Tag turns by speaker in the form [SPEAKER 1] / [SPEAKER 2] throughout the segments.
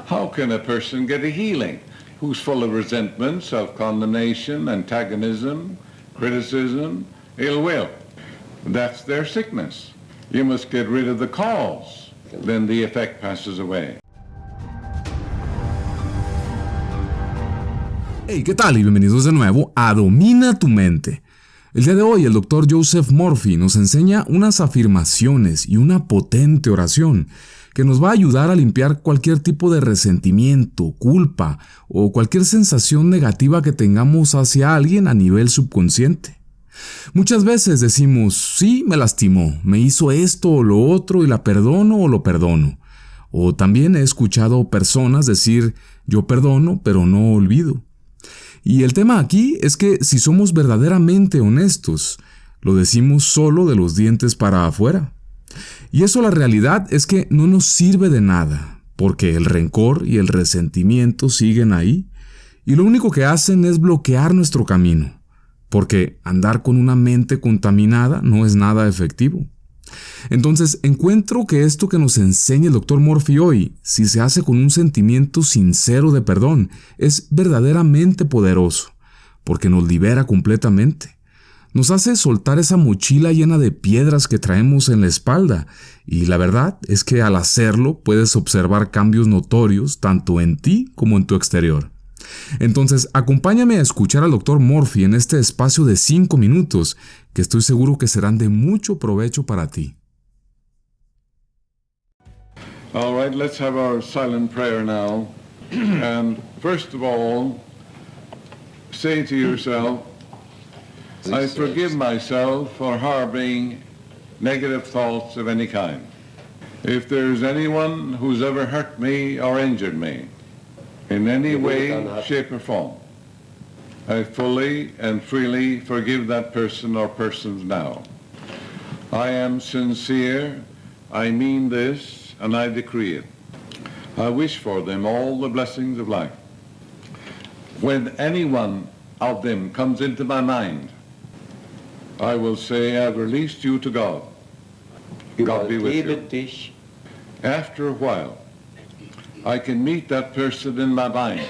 [SPEAKER 1] How can a person get a healing who's full of resentment, self-condemnation, antagonism, criticism, ill will? That's their sickness. You must get rid of the cause, then the effect passes away.
[SPEAKER 2] Hey, ¿qué tal? Y bienvenidos de nuevo a Domina tu Mente. El día de hoy el Dr. Joseph Murphy nos enseña unas afirmaciones y una potente oración que nos va a ayudar a limpiar cualquier tipo de resentimiento, culpa o cualquier sensación negativa que tengamos hacia alguien a nivel subconsciente. Muchas veces decimos, sí, me lastimó, me hizo esto o lo otro y la perdono o lo perdono. O también he escuchado personas decir, yo perdono pero no olvido. Y el tema aquí es que si somos verdaderamente honestos, lo decimos solo de los dientes para afuera. Y eso la realidad es que no nos sirve de nada, porque el rencor y el resentimiento siguen ahí, y lo único que hacen es bloquear nuestro camino, porque andar con una mente contaminada no es nada efectivo. Entonces encuentro que esto que nos enseña el Dr. Murphy hoy, si se hace con un sentimiento sincero de perdón, es verdaderamente poderoso, porque nos libera completamente. Nos hace soltar esa mochila llena de piedras que traemos en la espalda, y la verdad es que al hacerlo puedes observar cambios notorios tanto en ti como en tu exterior. Entonces, acompáñame a escuchar al Dr. Murphy en este espacio de 5 minutos, que estoy seguro que serán de mucho provecho para ti.
[SPEAKER 1] All right, let's have our silent prayer now. And first of all, say to yourself, I forgive myself for harboring negative thoughts of any kind. If there's anyone who's ever hurt me or injured me, in any way, shape, or form, I fully and freely forgive that person or persons now. I am sincere, I mean this, and I decree it. I wish for them all the blessings of life. When any one of them comes into my mind, I will say, I've released you to God. God be with you. After a while, I can meet that person in my mind,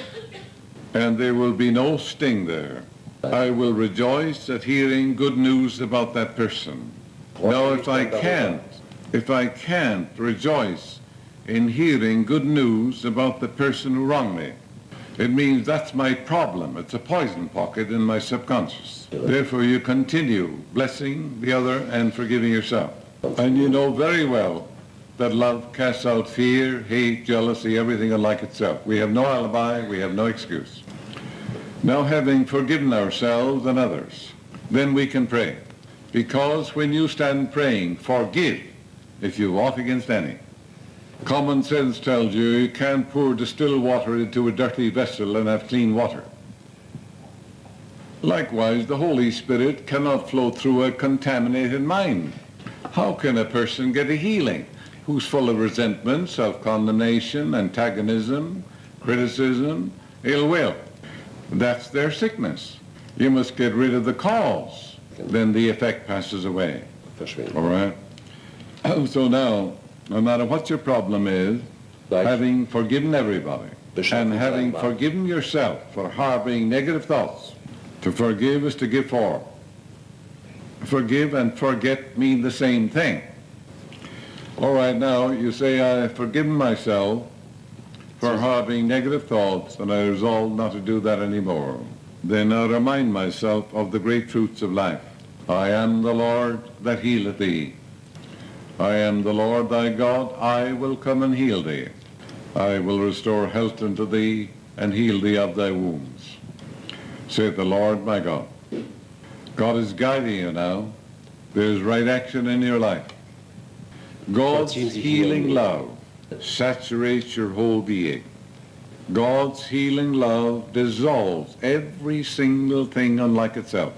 [SPEAKER 1] and there will be no sting there. I will rejoice at hearing good news about that person. Now, if I can't rejoice in hearing good news about the person who wronged me, it means that's my problem. It's a poison pocket in my subconscious. Therefore, you continue blessing the other and forgiving yourself. And you know very well that love casts out fear, hate, jealousy, everything unlike itself. We have no alibi, we have no excuse. Now, having forgiven ourselves and others, then we can pray. Because when you stand praying, forgive if you ought against any. Common sense tells you you can't pour distilled water into a dirty vessel and have clean water. Likewise, the Holy Spirit cannot flow through a contaminated mind. How can a person get a healing who's full of resentment, self-condemnation, antagonism, criticism, ill will? That's their sickness. You must get rid of the cause, then the effect passes away. All right? So now, no matter what your problem is, having forgiven everybody, and having forgiven yourself for harboring negative thoughts, to forgive is to give for. Forgive and forget mean the same thing. All right, now you say, I've forgiven myself for harboring negative thoughts, and I resolve not to do that anymore. Then I remind myself of the great truths of life. I am the Lord that healeth thee. I am the Lord thy God, I will come and heal thee. I will restore health unto thee, and heal thee of thy wounds. Saith the Lord my God. God is guiding you now. There's right action in your life. God's healing love saturates your whole being. God's healing love dissolves every single thing unlike itself.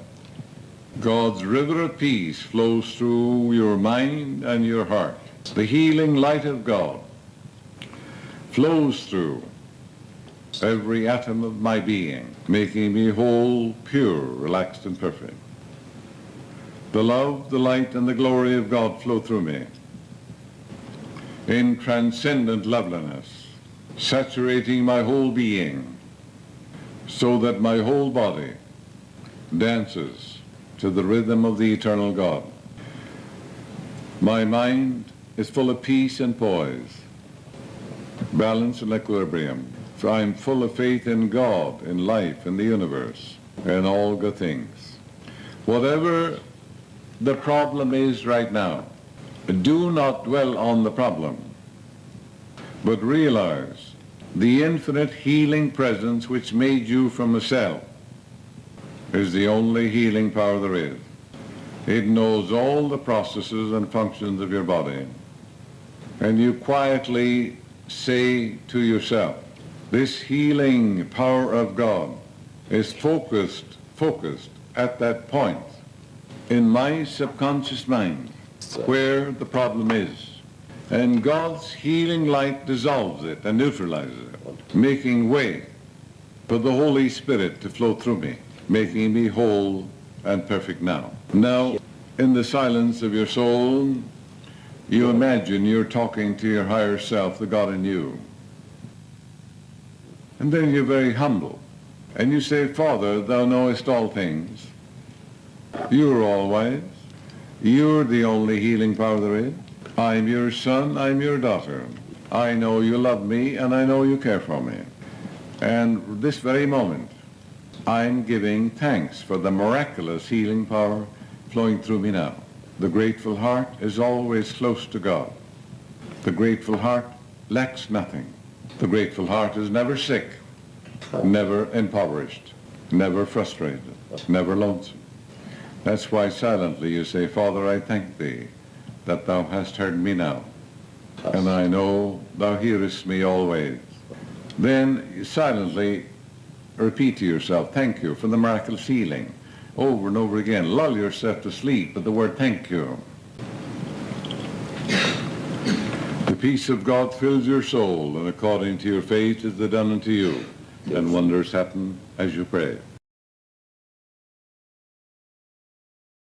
[SPEAKER 1] God's river of peace flows through your mind and your heart. The healing light of God flows through every atom of my being, making me whole, pure, relaxed, and perfect. The love, the light, and the glory of God flow through me in transcendent loveliness. saturating my whole being, so that my whole body dances to the rhythm of the eternal God. My mind is full of peace and poise, balance and equilibrium. For I am full of faith in God, in life, in the universe, and all good things. Whatever the problem is right now, do not dwell on the problem, but realize the infinite healing presence which made you from a cell is the only healing power there is. It knows all the processes and functions of your body. And you quietly say to yourself, this healing power of God is focused at that point in my subconscious mind where the problem is. And God's healing light dissolves it and neutralizes it, making way for the Holy Spirit to flow through me, making me whole and perfect now. Now, in the silence of your soul, you imagine you're talking to your higher self, the God in you. And then you're very humble. And you say, Father, thou knowest all things. You're all wise. You're the only healing power there is. I'm your son, I'm your daughter. I know you love me and I know you care for me. And this very moment, I'm giving thanks for the miraculous healing power flowing through me now. The grateful heart is always close to God. The grateful heart lacks nothing. The grateful heart is never sick, never impoverished, never frustrated, never lonesome. That's why silently you say, Father, I thank thee that thou hast heard me now, and I know thou hearest me always. Then you silently repeat to yourself, thank you for the miraculous healing, over and over again. Lull yourself to sleep with the word thank you. The peace of God fills your soul, and according to your faith is it done unto you, and wonders happen as you pray.